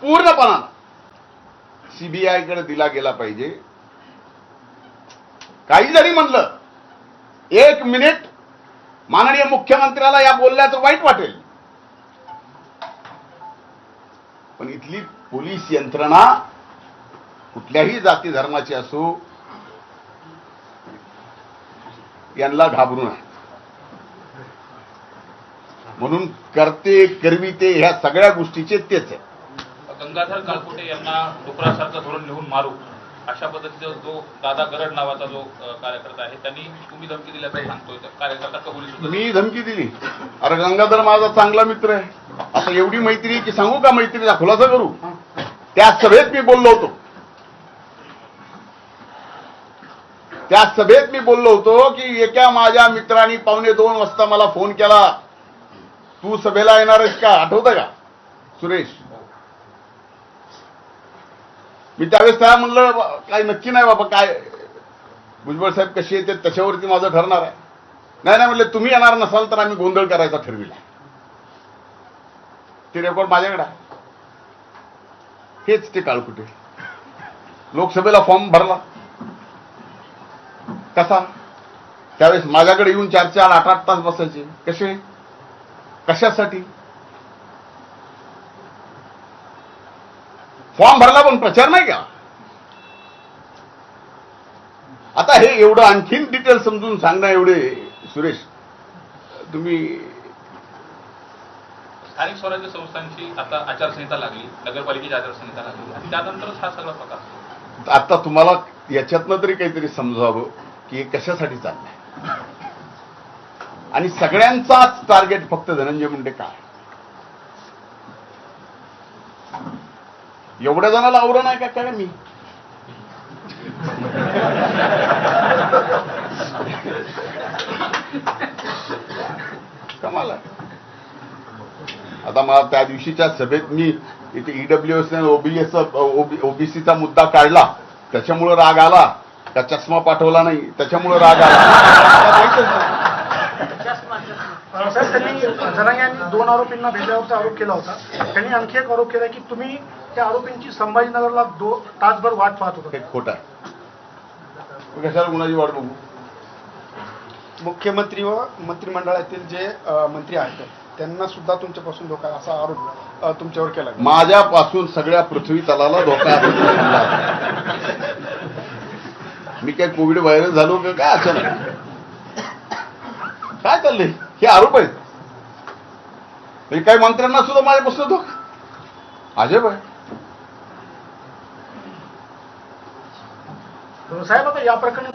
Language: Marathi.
पूर्णपणानं सीबीआयकडे दिला गेला पाहिजे. काही जरी म्हणलं, 1 मिनिट माननीय मुख्यमंत्र्याला या बोलल्याचं वाईट वाटेल, पण इथली पोलीस यंत्रणा कुठल्याही जाती धर्माची असो, यांना घाबरून आहे. म्हणून करते करविते ह्या सगळ्या गोष्टीचे तेच आहे. गंगाधर काळकुटे यांना डुकरासारखं धोरण लिहून मारू, अशा पद्धतीचा जो दादा गरड नावाचा जो कार्यकर्ता आहे, त्यांनी तुम्ही धमकी दिल्याचं सांगतोय. कार्यकर्ता कबुली सुद्धा मी धमकी दिली. अरे गंगाधर माझा चांगला मित्र आहे. आता एवढी मैत्री की सांगू का, मैत्रीचा खुलासा करू. त्या सभेत मी बोललो होतो, त्या सभेत मी बोललो होतो की एका माझ्या मित्रांनी 1:15 वाजता मला फोन केला, तू सभेला येणार आहेस का, आठवतं का सुरेश? मी त्यावेळेस त्याला म्हणलं काय नक्की नाही बाबा, काय भुजबळ साहेब कशी येते त्याच्यावरती माझं ठरणार आहे. नाही नाही म्हणले, तुम्ही येणार नसाल तर आम्ही गोंधळ करायचा ठरविला. ते रेकॉर्ड माझ्याकडे आहे. हेच ते काळकुटे. लोकसभेला फॉर्म भरला कसा, त्यावेळेस माझ्याकडे येऊन 4-4, 8-8 तास बसायचे. कसे, कशासाठी? फॉर्म भरला पण प्रचार नाही का? आता हे एवढं आणखीन डिटेल समजून सांगणं एवढे सुरेश, तुम्ही स्थानिक स्वराज्य संस्थांची आता आचारसंहिता लागली, नगरपालिकेची आचारसंहिता लागली आणि त्यानंतरच हा सगळा प्रकार. आता तुम्हाला याच्यातनं तरी काहीतरी समजावं की हे कशासाठी चाललंय, आणि सगळ्यांचाच टार्गेट फक्त धनंजय मुंडे काय? एवढ्या जणाला आवरण नाही का काय? मी कमाल आहे. आता मला त्या दिवशीच्या सभेत मी इथे ईडब्ल्यूएस ओबीसीचा मुद्दा काढला, त्याच्यामुळे राग आला का? चष्मा पाठवला नाही त्याच्यामुळे राग आला? साहेब, त्यांनी जरांगे यांनी 2 आरोपींना भेटल्यावरचा आरोप केला होता. त्यांनी आणखी एक आरोप केला की तुम्ही त्या आरोपींची संभाजीनगरला 2 तासभर वाट पाहत होता. हे खोटं आहे. कशाला गुन्ह्याची वाट बघू? मुख्यमंत्री व मंत्रिमंडळातील जे मंत्री आहेत त्यांना सुद्धा तुमच्यापासून धोका असा आरोप तुमच्यावर केला. माझ्यापासून सगळ्या पृथ्वी तलाला धोका आहे. मी काय कोविड व्हायरस झालो का काय अचानक? काय चाललंय? हे आरोप आहेत. काही मंत्र्यांना सुद्धा माझ्यापासून धोका. अजब आहे. साहेब, आता या प्रकरणी